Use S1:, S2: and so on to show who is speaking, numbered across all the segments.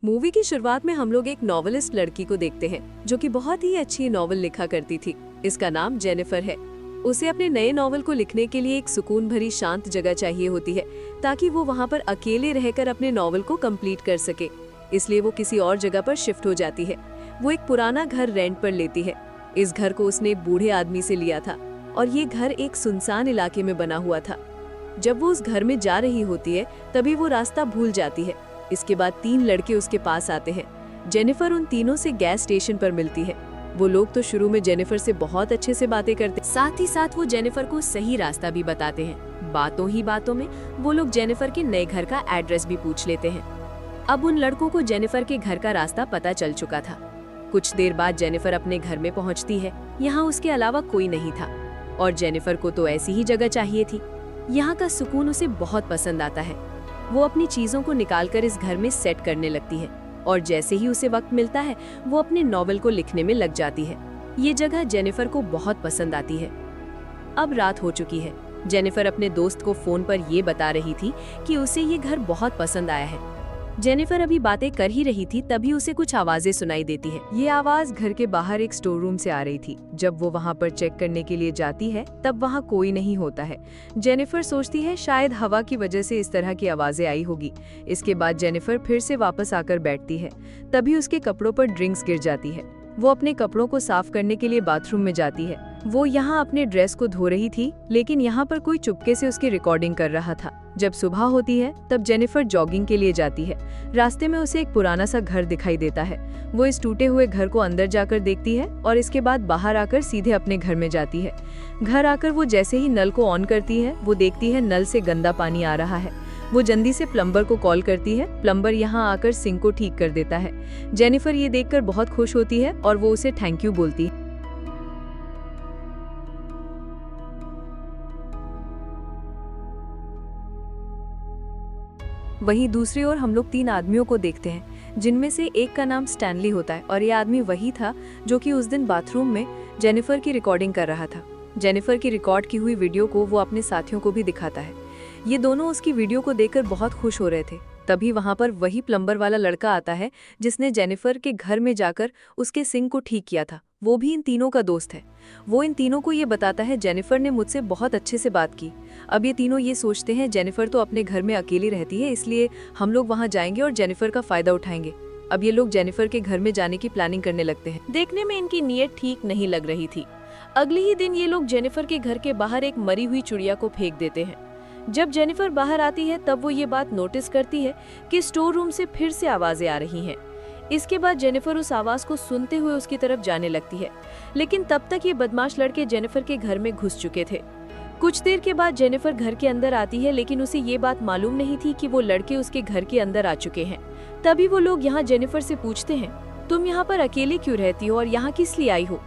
S1: Movie की शुरुआत में हम लोग एक नॉवेलिस्ट लड़की को देखते हैं जो कि बहुत ही अच्छी नॉवल लिखा करती थी। इसका नाम जेनिफर है। उसे अपने नए नॉवल को लिखने के लिए एक सुकून भरी शांत जगह चाहिए होती है ताकि वो वहाँ पर अकेले रहकर अपने नॉवल को कंप्लीट कर सके। इसलिए वो किसी और जगह पर शिफ्ट हो जाती है। वो एक पुराना घर रेंट पर लेती है। इस घर को उसने एक बूढ़े आदमी से लिया था और ये घर एक सुनसान इलाके में बना हुआ था। जब वो उस घर में जा रही होती है तभी वो रास्ता भूल जाती है। इसके बाद 3 लड़के उसके पास आते हैं। जेनिफर उन तीनों से गैस स्टेशन पर मिलती है। वो लोग तो शुरू में जेनिफर से बहुत अच्छे से बातें करते, साथ ही साथ वो जेनिफर को सही रास्ता भी बताते हैं। बातों ही बातों में वो लोग जेनिफर के नए घर का एड्रेस भी पूछ लेते हैं। अब उन लड़कों को जेनिफर के घर का रास्ता पता चल चुका था। कुछ देर बाद जेनिफर अपने घर में पहुंचती है। यहाँ उसके अलावा कोई नहीं था और जेनिफर को तो ऐसी ही जगह चाहिए थी। यहाँ का सुकून उसे बहुत पसंद आता है। वो अपनी चीजों को निकालकर इस घर में सेट करने लगती है और जैसे ही उसे वक्त मिलता है वो अपने नॉवल को लिखने में लग जाती है। ये जगह जेनिफर को बहुत पसंद आती है। अब रात हो चुकी है। जेनिफर अपने दोस्त को फोन पर ये बता रही थी कि उसे ये घर बहुत पसंद आया है। जेनिफर अभी बातें कर ही रही थी तभी उसे कुछ आवाजें सुनाई देती है। ये आवाज घर के बाहर एक स्टोर रूम से आ रही थी। जब वो वहाँ पर चेक करने के लिए जाती है तब वहाँ कोई नहीं होता है। जेनिफर सोचती है शायद हवा की वजह से इस तरह की आवाजें आई होगी। इसके बाद जेनिफर फिर से वापस आकर बैठती है। तभी उसके कपड़ों पर ड्रिंक्स गिर जाती है। वो अपने कपड़ों को साफ करने के लिए बाथरूम में जाती है। वो यहाँ अपने ड्रेस को धो रही थी लेकिन यहाँ पर कोई चुपके से उसकी रिकॉर्डिंग कर रहा था। जब सुबह होती है तब जेनिफर जॉगिंग के लिए जाती है। रास्ते में उसे एक पुराना सा घर दिखाई देता है। वो इस टूटे हुए घर को अंदर जाकर देखती है और इसके बाद बाहर आकर सीधे अपने घर में जाती है। घर आकर वो जैसे ही नल को ऑन करती है वो देखती है नल से गंदा पानी आ रहा है। वो जल्दी से प्लम्बर को कॉल करती है। प्लम्बर यहाँ आकर सिंक को ठीक कर देता है। जेनिफर ये देखकर बहुत खुश होती है और वो उसे थैंक यू बोलती है। वहीं दूसरी ओर हम लोग 3 आदमियों को देखते हैं जिनमें से एक का नाम स्टैनली होता है और ये आदमी वही था जो कि उस दिन बाथरूम में जेनिफर की रिकॉर्डिंग कर रहा था। जेनिफर की रिकॉर्ड की हुई वीडियो को वो अपने साथियों को भी दिखाता है। ये दोनों उसकी वीडियो को देखकर बहुत खुश हो रहे थे। तभी वहां पर वही प्लम्बर वाला लड़का आता है जिसने जेनिफर के घर में जाकर उसके सिंक को ठीक किया था। वो भी इन तीनों का दोस्त है। वो इन तीनों को ये बताता है जेनिफर ने मुझसे बहुत अच्छे से बात की। अब ये तीनों ये सोचते हैं जेनिफर तो अपने घर में अकेली रहती है इसलिए हम लोग वहां जाएंगे और जेनिफर का फायदा उठाएंगे। अब ये लोग जेनिफर के घर में जाने की प्लानिंग करने लगते हैं। देखने में इनकी नीयत ठीक नहीं लग रही थी। अगले ही दिन ये लोग जेनिफर के घर के बाहर एक मरी हुई चिड़िया को फेंक देते हैं। जब जेनिफर बाहर आती है तब वो ये बात नोटिस करती है कि स्टोर रूम से फिर से आवाजें आ रही हैं। इसके बाद जेनिफर उस आवाज को सुनते हुए उसकी तरफ जाने लगती है लेकिन तब तक ये बदमाश लड़के जेनिफर के घर में घुस चुके थे। कुछ देर के बाद जेनिफर घर के अंदर आती है लेकिन उसे ये बात मालूम नहीं थी कि वो लड़के उसके घर के अंदर आ चुके हैं। तभी वो लोग यहाँ जेनिफर से पूछते हैं, तुम यहाँ पर अकेले क्यों रहती हो और यहाँ किस लिए आई हो?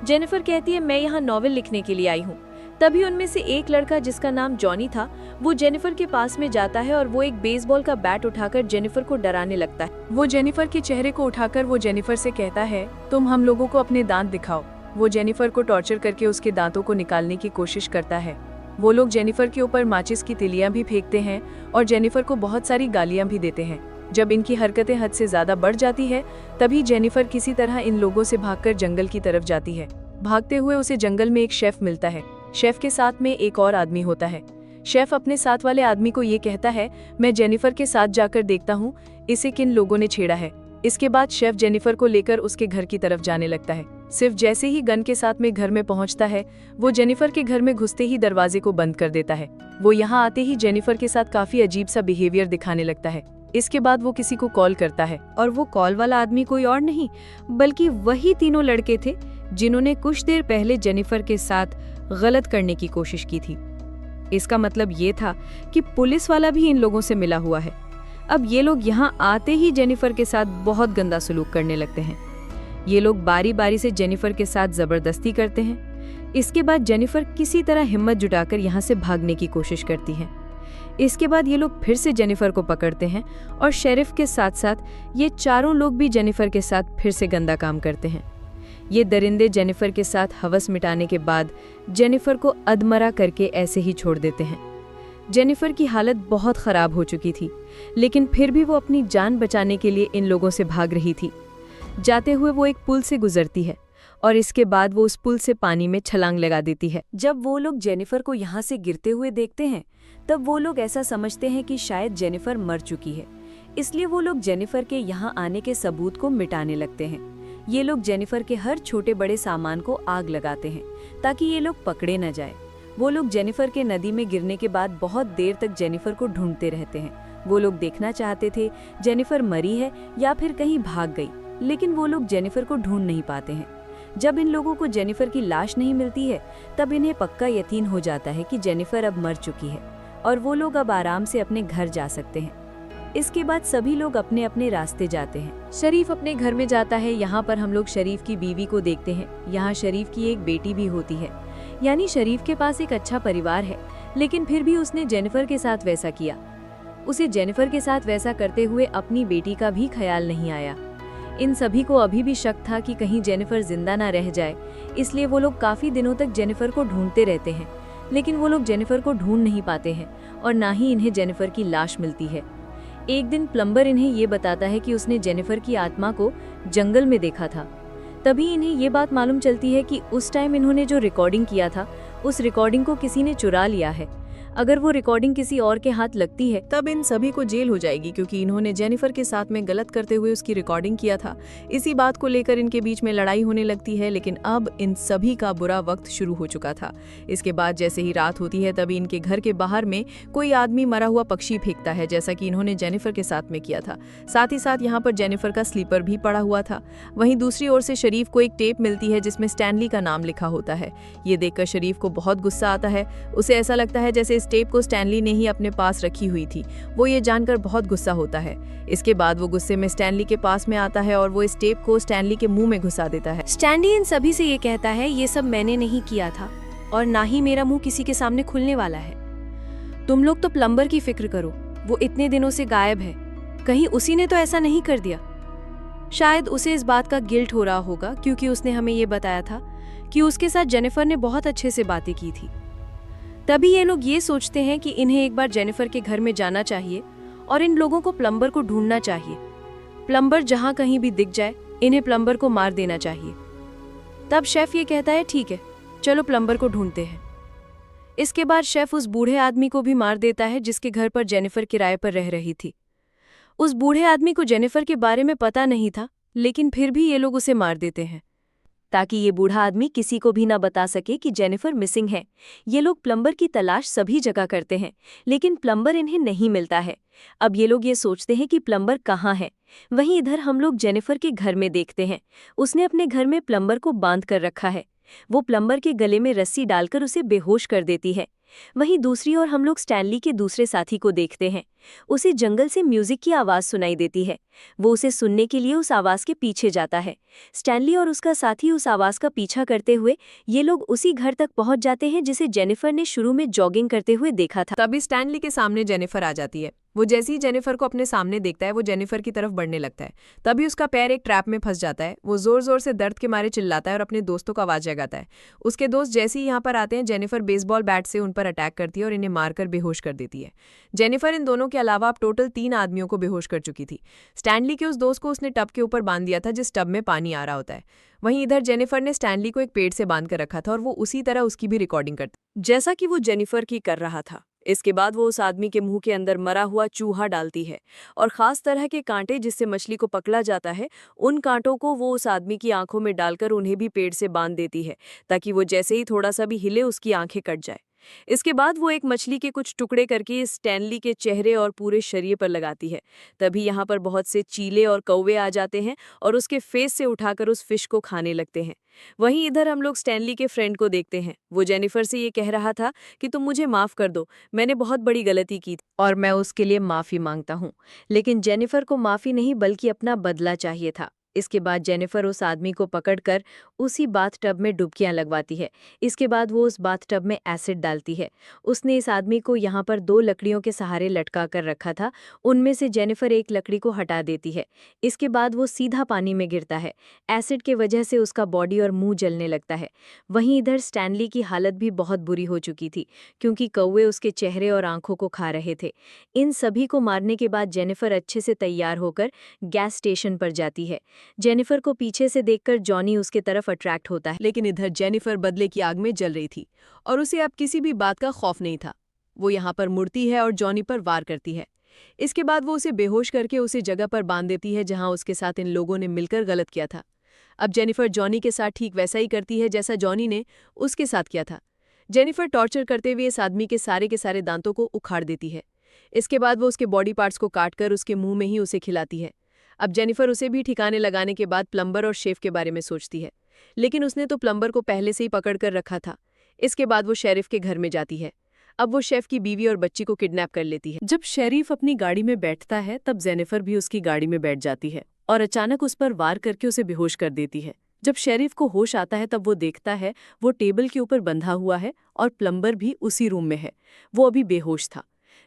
S1: जेनिफर कहती है, मैं यहाँ नॉवेल लिखने के लिए आई हूँ। तभी उनमें से एक लड़का जिसका नाम जॉनी था वो जेनिफर के पास में जाता है और वो एक बेसबॉल का बैट उठाकर जेनिफर को डराने लगता है। वो जेनिफर के चेहरे को उठाकर वो जेनिफर से कहता है, तुम हम लोगों को अपने दांत दिखाओ। वो जेनिफर को टॉर्चर करके उसके दांतों को निकालने की कोशिश करता है। वो लोग जेनिफर के ऊपर माचिस की तिलियां भी फेंकते हैं और जेनिफर को बहुत सारी गालियां भी देते हैं। जब इनकी हरकतें हद से ज्यादा बढ़ जाती है तभी जेनिफर किसी तरह इन लोगों से भागकर जंगल की तरफ जाती है। भागते हुए उसे जंगल में एक शेफ मिलता है। शेफ के साथ में एक और आदमी होता है। शेफ अपने साथ वाले आदमी को ये कहता है, मैं जेनिफर के साथ जाकर देखता हूँ इसे किन लोगों ने छेड़ा है। इसके बाद शेफ जेनिफर को लेकर उसके घर की तरफ जाने लगता है। सिर्फ जैसे ही गन के साथ में घर में पहुंचता है वो जेनिफर के घर में घुसते ही दरवाजे को बंद कर देता है। वो यहाँ आते ही जेनिफर के साथ काफी अजीब सा बिहेवियर दिखाने लगता है। इसके बाद वो किसी को कॉल करता है और वो कॉल वाला आदमी कोई और नहीं बल्कि वही तीनों लड़के थे जिन्होंने कुछ देर पहले जेनिफर के साथ गलत करने की कोशिश की थी। इसका मतलब ये था कि पुलिस वाला भी इन लोगों से मिला हुआ है। अब ये लोग यहाँ आते ही जेनिफर के साथ बहुत गंदा सलूक करने लगते हैं। ये लोग बारी बारी से जेनिफर के साथ जबरदस्ती करते हैं। इसके बाद जेनिफर किसी तरह हिम्मत जुटाकर यहाँ से भागने की कोशिश करती है। इसके बाद ये लोग फिर से जेनिफर को पकड़ते हैं और शेरिफ के साथ साथ ये चारों लोग भी जेनिफर के साथ फिर से गंदा काम करते हैं। ये दरिंदे जेनिफर के साथ हवस मिटाने के बाद जेनिफर को अधमरा करके ऐसे ही छोड़ देते हैं। जेनिफर की हालत बहुत ख़राब हो चुकी थी, लेकिन फिर भी वो अपनी जान बचाने के लिए इन लोगों से भाग रही थी। जाते हुए वो एक पुल से गुजरती है और इसके बाद वो उस पुल से पानी में छलांग लगा देती है। जब वो लोग जेनिफर को यहाँ से गिरते हुए देखते हैं, तब वो लोग ऐसा समझते हैं कि शायद जेनिफर मर चुकी है, इसलिए वो लोग जेनिफर के यहाँ आने के सबूत को मिटाने लगते हैं। ये लोग जेनिफर के हर छोटे बड़े सामान को आग लगाते हैं ताकि ये लोग पकड़े न जाए। वो लोग जेनिफर के नदी में गिरने के बाद बहुत देर तक जेनिफर को ढूंढते रहते हैं। वो लोग देखना चाहते थे जेनिफर मरी है या फिर कहीं भाग गई, लेकिन वो लोग जेनिफर को ढूंढ नहीं पाते हैं। जब इन लोगों को जेनिफर की लाश नहीं मिलती है, तब इन्हें पक्का यकीन हो जाता है कि जेनिफर अब मर चुकी है और वो लोग अब आराम से अपने घर जा सकते हैं। इसके बाद सभी लोग अपने अपने रास्ते जाते हैं। शरीफ अपने घर में जाता है। यहाँ पर हम लोग शरीफ की बीवी को देखते हैं। यहाँ शरीफ की एक बेटी भी होती है, यानी शरीफ के पास एक अच्छा परिवार है, लेकिन फिर भी उसने जेनिफर के साथ वैसा किया। उसे जेनिफर के साथ वैसा करते हुए अपनी बेटी का भी ख्याल नहीं आया। इन सभी को अभी भी शक था कि कहीं जेनिफर जिंदा ना रह जाए, इसलिए वो लोग काफी दिनों तक जेनिफर को ढूंढते रहते हैं, लेकिन वो लोग जेनिफर को ढूंढ नहीं पाते हैं और ना ही इन्हें जेनिफर की लाश मिलती है। एक दिन प्लम्बर इन्हें ये बताता है कि उसने जेनिफर की आत्मा को जंगल में देखा था। तभी इन्हें ये बात मालूम चलती है कि उस टाइम इन्होंने जो रिकॉर्डिंग किया था, उस रिकॉर्डिंग को किसी ने चुरा लिया है। अगर वो रिकॉर्डिंग किसी और के हाथ लगती है, तब इन सभी को जेल हो जाएगी, क्योंकि इन्होंने जेनिफर के साथ में गलत करते हुए उसकी रिकॉर्डिंग किया था। इसी बात को लेकर इनके बीच में लड़ाई होने लगती है, लेकिन अब इन सभी का बुरा वक्त शुरू हो चुका था। इसके बाद जैसे ही रात होती है, तभी इनके घर के बाहर में कोई आदमी मरा हुआ पक्षी फेंकता है, जैसा कि इन्होंने जेनिफर के साथ में किया था। साथ ही साथ यहाँ पर जेनिफर का स्लीपर भी पड़ा हुआ था। वहीं दूसरी ओर से शरीफ को एक टेप मिलती है जिसमें स्टैनली का नाम लिखा होता है। ये देखकर शरीफ को बहुत गुस्सा आता है। उसे ऐसा लगता है जैसे इस टेप को स्टैनली ने ही अपने पास रखी हुई थी। वो ये जानकर बहुत गुस्सा होता है। इसके बाद वो गुस्से में स्टैनली के पास में आता है और वो इस टेप को स्टैनली के मुंह में घुसा देता है। स्टैनली इन सभी से ये कहता है, ये सब मैंने नहीं किया था और ना ही मेरा मुंह किसी के सामने खुलने वाला है। तुम लोग तो प्लम्बर की फिक्र करो, वो इतने दिनों से गायब है, कहीं उसी ने तो ऐसा नहीं कर दिया। शायद उसे इस बात का गिल्ट हो रहा होगा, क्योंकि उसने हमें ये बताया था कि उसके साथ जेनिफर ने बहुत अच्छे से बातें की थी। तभी ये लोग ये सोचते हैं कि इन्हें एक बार जेनिफर के घर में जाना चाहिए और इन लोगों को प्लम्बर को ढूंढना चाहिए। प्लम्बर जहां कहीं भी दिख जाए, इन्हें प्लम्बर को मार देना चाहिए। तब शेफ ये कहता है, ठीक है, चलो प्लम्बर को ढूंढते हैं। इसके बाद शेफ उस बूढ़े आदमी को भी मार देता है जिसके घर पर जेनिफर किराए पर रह रही थी। उस बूढ़े आदमी को जेनिफर के बारे में पता नहीं था, लेकिन फिर भी ये लोग उसे मार देते हैं ताकि ये बूढ़ा आदमी किसी को भी ना बता सके कि जेनिफर मिसिंग है। ये लोग प्लम्बर की तलाश सभी जगह करते हैं, लेकिन प्लम्बर इन्हें नहीं मिलता है। अब ये लोग ये सोचते हैं कि प्लम्बर कहाँ है। वहीं इधर हम लोग जेनिफर के घर में देखते हैं। उसने अपने घर में प्लम्बर को बांध कर रखा है। वो प्लम्बर के गले में रस्सी डालकर उसे बेहोश कर देती है। वहीं दूसरी ओर हम लोग स्टैनली के दूसरे साथी को देखते हैं। उसे जंगल से म्यूजिक की आवाज़ सुनाई देती है। वो उसे सुनने के लिए उस आवाज़ के पीछे जाता है। स्टैनली और उसका साथी उस आवाज़ का पीछा करते हुए ये लोग उसी घर तक पहुंच जाते हैं जिसे जेनिफर ने शुरू में जॉगिंग करते हुए देखा था। तभी स्टैनली के सामने जेनिफर आ जाती है। वो जैसे ही जेनिफर को अपने सामने देखता है, वो जेनिफर की तरफ बढ़ने लगता है। तभी उसका पैर एक ट्रैप में फंस जाता है। वो जोर जोर से दर्द के मारे चिल्लाता है और अपने दोस्तों को आवाज जगाता है। उसके दोस्त जैसे ही यहाँ पर आते हैं, जेनिफर बेसबॉल बैट से उन पर अटैक करती है और इन्हें मारकर बेहोश कर देती है। जेनिफर इन दोनों के अलावा अब टोटल 3 आदमियों को बेहोश कर चुकी थी। स्टैनली के उस दोस्त को उसने टब के ऊपर बांध दिया था जिस टब में पानी आ रहा होता है। वहीं इधर जेनिफर ने स्टैनली को एक पेड़ से बांध कर रखा था और वो उसी तरह उसकी भी रिकॉर्डिंग करती, जैसा कि वो जेनिफर की कर रहा था। इसके बाद वो उस आदमी के मुंह के अंदर मरा हुआ चूहा डालती है और खास तरह के कांटे जिससे मछली को पकड़ा जाता है, उन कांटों को वो उस आदमी की आंखों में डालकर उन्हें भी पेड़ से बांध देती है ताकि वो जैसे ही थोड़ा सा भी हिले उसकी आंखें कट जाए। इसके बाद वो एक मछली के कुछ टुकड़े करके स्टैनली के चेहरे और पूरे शरीर पर लगाती है। तभी यहाँ पर बहुत से चीले और कौवे आ जाते हैं और उसके फेस से उठाकर उस फिश को खाने लगते हैं। वहीं इधर हम लोग स्टैनली के फ्रेंड को देखते हैं। वो जेनिफर से ये कह रहा था कि तुम मुझे माफ कर दो, मैंने बहुत बड़ी गलती की और मैं उसके लिए माफी मांगता हूँ। लेकिन जेनिफर को माफी नहीं बल्कि अपना बदला चाहिए था। इसके बाद जेनिफर उस आदमी को पकड़कर उसी बाथटब में डुबकियां लगवाती है। इसके बाद वो उस बाथटब में एसिड डालती है। उसने इस आदमी को यहाँ पर 2 लकड़ियों के सहारे लटका कर रखा था, उनमें से जेनिफर एक लकड़ी को हटा देती है। इसके बाद वो सीधा पानी में गिरता है। एसिड के वजह से उसका बॉडी और मुंह जलने लगता है। वहीं इधर स्टैनली की हालत भी बहुत बुरी हो चुकी थी, क्योंकि कौवे उसके चेहरे और आंखों को खा रहे थे। इन सभी को मारने के बाद जेनिफर अच्छे से तैयार होकर गैस स्टेशन पर जाती है। जेनिफर को पीछे से देखकर जॉनी उसके तरफ अट्रैक्ट होता है।
S2: लेकिन इधर जेनिफर बदले की आग में जल रही थी और उसे अब किसी भी बात का खौफ नहीं था। वो यहाँ पर मुड़ती है और जॉनी पर वार करती है। इसके बाद वो उसे बेहोश करके उसी जगह पर बांध देती है जहाँ उसके साथ इन लोगों ने मिलकर गलत किया था। अब जेनिफर जॉनी के साथ ठीक वैसा ही करती है जैसा जॉनी ने उसके साथ किया था। जेनिफर टॉर्चर करते हुए इस आदमी के सारे दांतों को उखाड़ देती है। इसके बाद वो उसके बॉडी पार्ट्स को काटकर उसके मुंह में ही उसे खिलाती है। अब जेनिफर उसे भी ठिकाने लगाने के बाद प्लम्बर और शेफ के बारे में सोचती है, लेकिन उसने तो प्लम्बर को पहले से ही पकड़ कर रखा था। इसके बाद वो शेरिफ के घर में जाती है। अब वो शेफ की बीवी और बच्ची को किडनैप कर लेती है। जब शेरिफ अपनी गाड़ी में बैठता है तब जेनिफर भी उसकी गाड़ी में बैठ जाती है और अचानक उस पर वार करके उसे बेहोश कर देती है। जब शेरिफ को होश आता है तब वो देखता है वो टेबल के ऊपर बंधा हुआ है और प्लम्बर भी उसी रूम में है। वो अभी बेहोश था।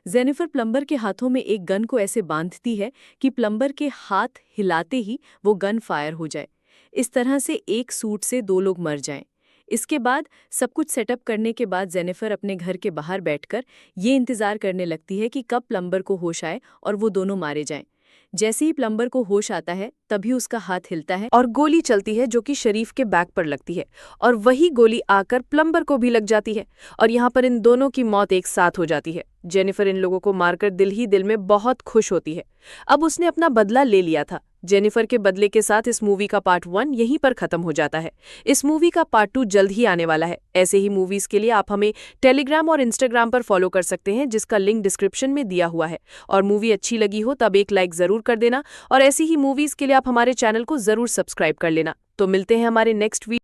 S2: जेनिफर प्लम्बर के हाथों में एक गन को ऐसे बांधती है कि प्लम्बर के हाथ हिलाते ही वो गन फायर हो जाए। इस तरह से एक सूट से 2 लोग मर जाएं। इसके बाद सब कुछ सेटअप करने के बाद जेनिफर अपने घर के बाहर बैठकर ये इंतजार करने लगती है कि कब प्लम्बर को होश आए और वो दोनों मारे जाएं। जैसे ही प्लम्बर को होश आता है तभी उसका हाथ हिलता है और गोली चलती है जो कि शरीफ के बैक पर लगती है और वही गोली आकर प्लम्बर को भी लग जाती है और यहाँ पर इन दोनों की मौत एक साथ हो जाती है। जेनिफर इन लोगों को मारकर दिल ही दिल में बहुत खुश होती है। अब उसने अपना बदला ले लिया था। जेनिफर के बदले के साथ इस मूवी का पार्ट 1 यहीं पर खत्म हो जाता है। इस मूवी का पार्ट 2 जल्द ही आने वाला है। ऐसे ही मूवीज के लिए आप हमें टेलीग्राम और इंस्टाग्राम पर फॉलो कर सकते हैं, जिसका लिंक डिस्क्रिप्शन में दिया हुआ है। और मूवी अच्छी लगी हो तब एक लाइक जरूर कर देना और ऐसी ही मूवीज के लिए आप हमारे चैनल को जरूर सब्सक्राइब कर लेना। तो मिलते हैं हमारे नेक्स्ट वीडियो